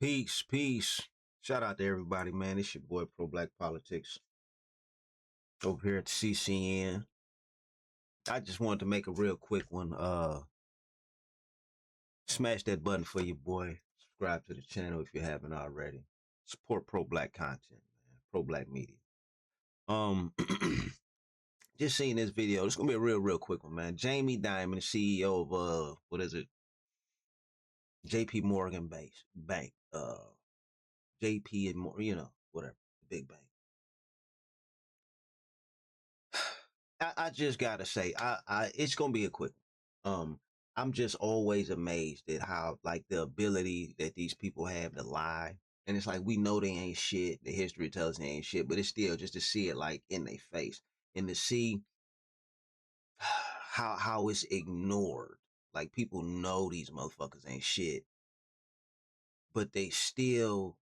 Peace, peace. Shout out to everybody, man. It's your boy Pro Black Politics over here at the CCN. I just wanted to make a real quick one. Smash that button for your boy. Subscribe to the channel if you haven't already. Support pro black content, man. Pro black media. Um just seeing this video. It's gonna be a real quick one, man. Jamie Dimon, CEO of what is it? JP Morgan Bank. JP and more, whatever. Big bank. I just gotta say, it's gonna be a quick one. I'm just always amazed at how like the ability that these people have to lie. And it's like we know they ain't shit. The history tells they ain't shit, but it's still just to see it like in their face and to see how it's ignored. Like people know these motherfuckers ain't shit, but they still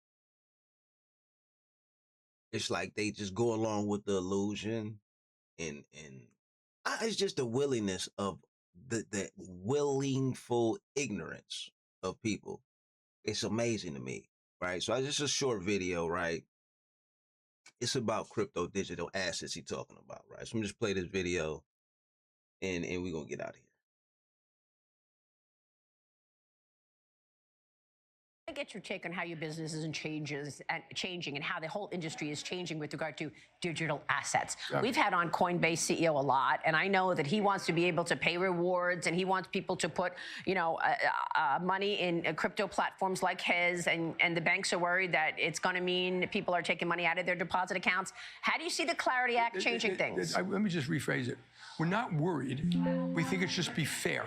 it's like they just go along with the illusion and it's just the willingness of the willingful ignorance of people. It's amazing to me, right? So it's just a short video, right? It's about crypto digital assets he's talking about, right? So I'm just play this video and we're gonna get out of here. I get your take on how your business is changing and how the whole industry is changing with regard to digital assets. We've had on Coinbase CEO a lot, and I know that he wants to be able to pay rewards and he wants people to put, money in crypto platforms like his, and the banks are worried that it's going to mean people are taking money out of their deposit accounts. How do you see the Clarity Act changing things? Let me just rephrase it. We're not worried. We think it should just be fair.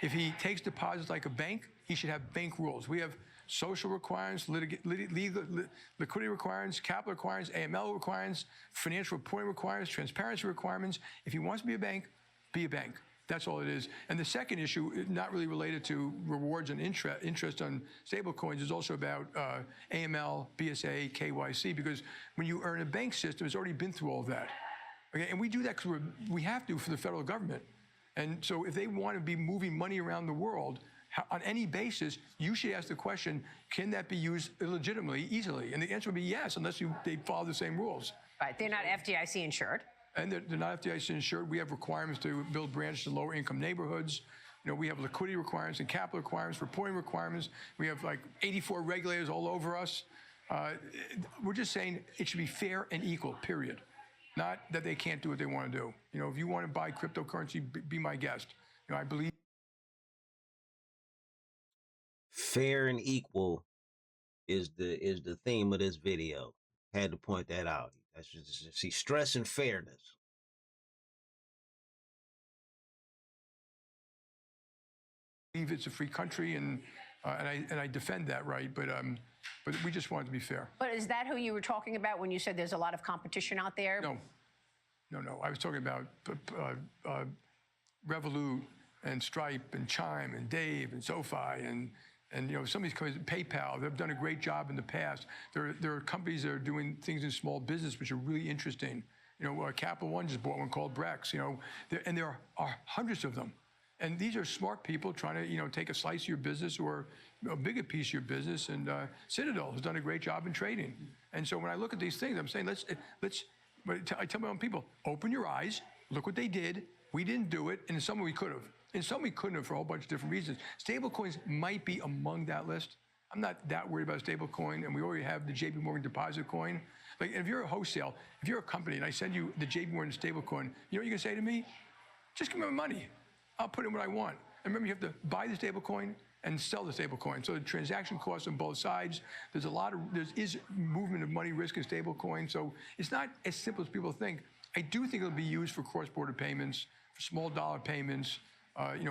If he takes deposits like a bank, he should have bank rules. We have social requirements, liquidity requirements, capital requirements, AML requirements, financial reporting requirements, transparency requirements. If he wants to be a bank, be a bank. That's all it is. And the second issue, not really related to rewards and interest on stablecoins, is also about AML, BSA, KYC, because when you earn a bank system, it's already been through all of that. Okay? And we do that because we have to for the federal government. And so if they want to be moving money around the world, on any basis, you should ask the question, can that be used illegitimately, easily? And the answer would be yes, unless they follow the same rules. Right, they're not FDIC insured. And they're not FDIC insured. We have requirements to build branches in lower income neighborhoods. We have liquidity requirements and capital requirements, reporting requirements. We have like 84 regulators all over us. We're just saying it should be fair and equal, period. Not that they can't do what they want to do. If you want to buy cryptocurrency, be my guest. I believe. Fair and equal is the theme of this video. Had to point that out. That's just see stress and fairness. I believe it's a free country, and I defend that right, but we just want it to be fair. But is that who you were talking about when you said there's a lot of competition out there? No. I was talking about Revolut and Stripe and Chime and Dave and SoFi and some of these companies, PayPal, they've done a great job in the past. There are companies that are doing things in small business which are really interesting. Capital One just bought one called Brex. And there are hundreds of them. And these are smart people trying to, take a slice of your business or a bigger piece of your business. And Citadel has done a great job in trading. And so when I look at these things, I'm saying I tell my own people, open your eyes, look what they did. We didn't do it, and in some we could have. In some we couldn't have for a whole bunch of different reasons. Stablecoins might be among that list. I'm not that worried about stablecoin, and we already have the JP Morgan deposit coin. Like if you're a wholesale, if you're a company and I send you the JP Morgan stablecoin, you know what you can say to me? Just give me my money. I'll put in what I want. And remember, you have to buy the stablecoin and sell the stablecoin. So the transaction costs on both sides. There is movement of money risk in stablecoin. So it's not as simple as people think. I do think it'll be used for cross-border payments, for small dollar payments,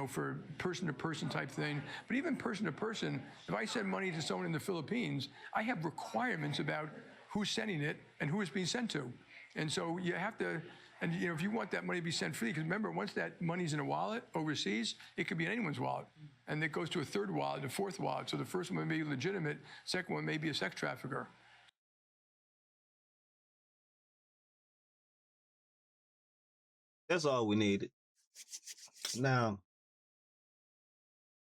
for person-to-person type thing. But even person-to-person, if I send money to someone in the Philippines, I have requirements about who's sending it and who it's being sent to. And so you have to, and if you want that money to be sent free, because remember, once that money's in a wallet overseas, it could be in anyone's wallet. And it goes to a third wallet, a fourth wallet. So the first one may be legitimate, second one may be a sex trafficker. That's all we needed. Now,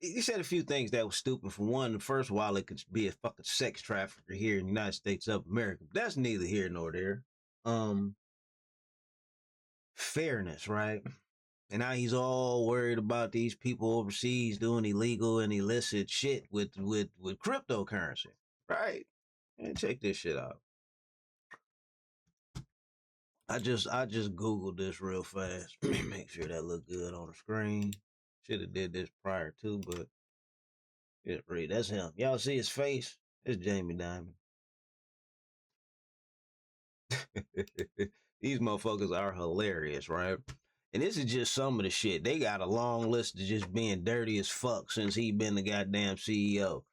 he said a few things that was stupid. For one, the first while it could be a fucking sex trafficker here in the United States of America. But that's neither here nor there. Fairness, right? And now he's all worried about these people overseas doing illegal and illicit shit with cryptocurrency, right? And check this shit out. I just googled this real fast. Make sure that look good on the screen. Should have did this prior to, but yeah, read. That's him. Y'all see his face? It's Jamie Dimon. These motherfuckers are hilarious, right? And this is just some of the shit. They got a long list of just being dirty as fuck since he been the goddamn CEO.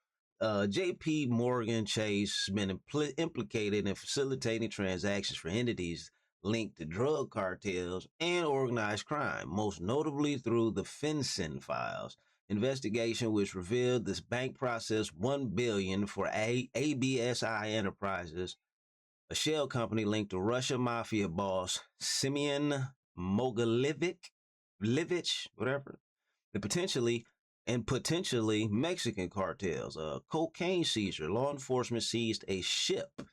JP Morgan Chase has been implicated in facilitating transactions for entities linked to drug cartels and organized crime, most notably through the FinCEN files investigation, which revealed this bank processed $1 billion for ABSI Enterprises, a shell company linked to Russia mafia boss Simeon Mogilevich, whatever, and potentially Mexican cartels. A cocaine seizure. Law enforcement seized a ship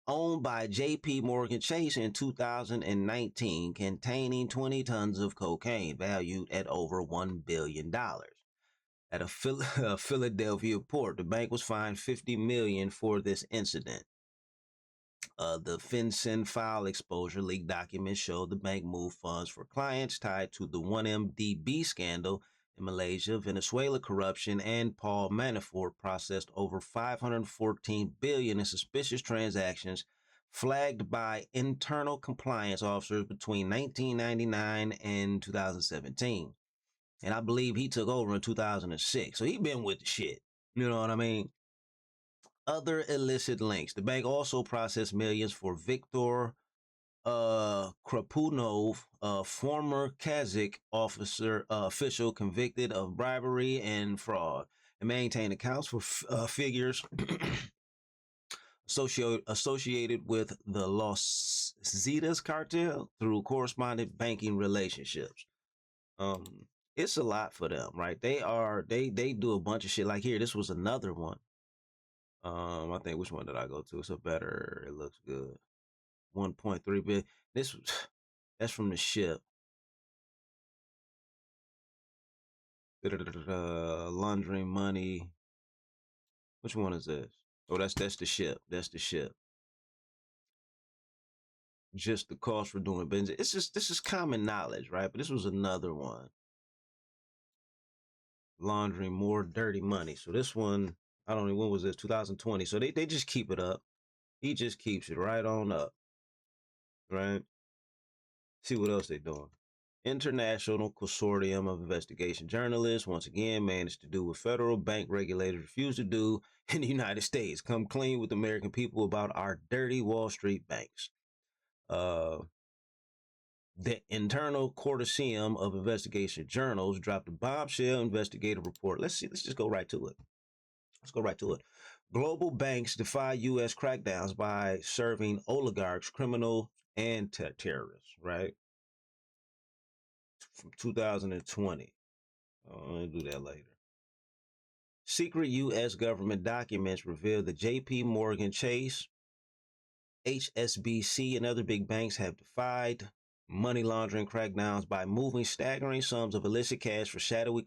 owned by J.P. Morgan Chase in 2019 containing 20 tons of cocaine valued at over $1 billion. At a Philadelphia port, the bank was fined $50 million for this incident. The FinCEN file exposure leak documents showed the bank moved funds for clients tied to the 1MDB scandal in Malaysia, Venezuela corruption, and Paul Manafort processed over $514 billion in suspicious transactions flagged by internal compliance officers between 1999 and 2017. And I believe he took over in 2006. So he been with the shit. You know what I mean? Other illicit links. The bank also processed millions for Viktor Krapunov, a former Kazakh official convicted of bribery and fraud, and maintained accounts for figures associated with the Los Zetas cartel through correspondent banking relationships. It's a lot for them, right? They do a bunch of shit. Like here, this was another one. I think which one did I go to? It's a better. It looks good. 1.3 billion. This was that's from the ship. Laundering money. Which one is this? Oh, that's the ship. That's the ship. Just the cost for doing business. It's just this is common knowledge, right? But this was another one. Laundering more dirty money. So this one, I don't know when was this? 2020. So they just keep it up. He just keeps it right on up. Right? See what else they doing. International Consortium of Investigation Journalists, once again, managed to do what federal bank regulators refuse to do in the United States. Come clean with the American people about our dirty Wall Street banks. The Internal Consortium of Investigation Journals dropped a bombshell investigative report. Let's just go right to it. Global banks defy U.S. crackdowns by serving oligarchs, criminals, and terrorists, right? From 2020. I'll do that later. Secret U.S. government documents reveal that J.P. Morgan Chase, HSBC, and other big banks have defied money laundering crackdowns by moving staggering sums of illicit cash for shadowy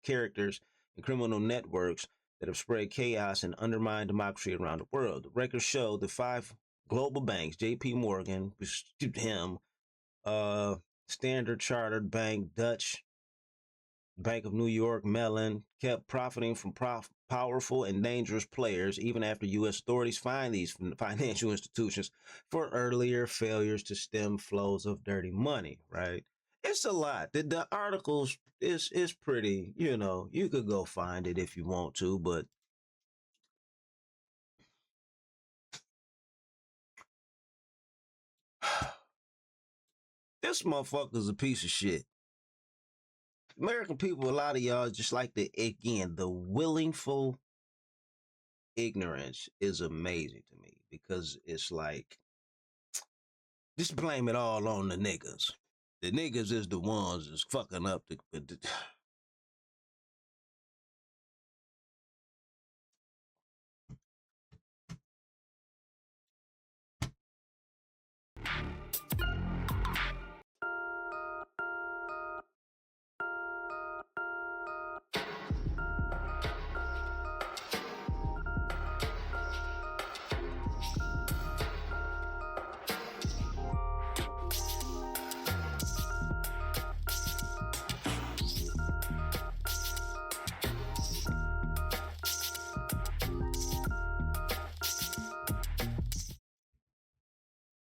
characters and criminal networks that have spread chaos and undermined democracy around the world. The records show the 5 global banks, J.P. Morgan, Standard Chartered Bank, Dutch Bank of New York, Mellon, kept profiting from powerful and dangerous players even after U.S. authorities fined these financial institutions for earlier failures to stem flows of dirty money, right? It's a lot. The articles is pretty, you could go find it if you want to, but this motherfucker's a piece of shit. American people, a lot of y'all just like the willful ignorance is amazing to me because it's like, just blame it all on the niggas. The niggas is the ones that's fucking up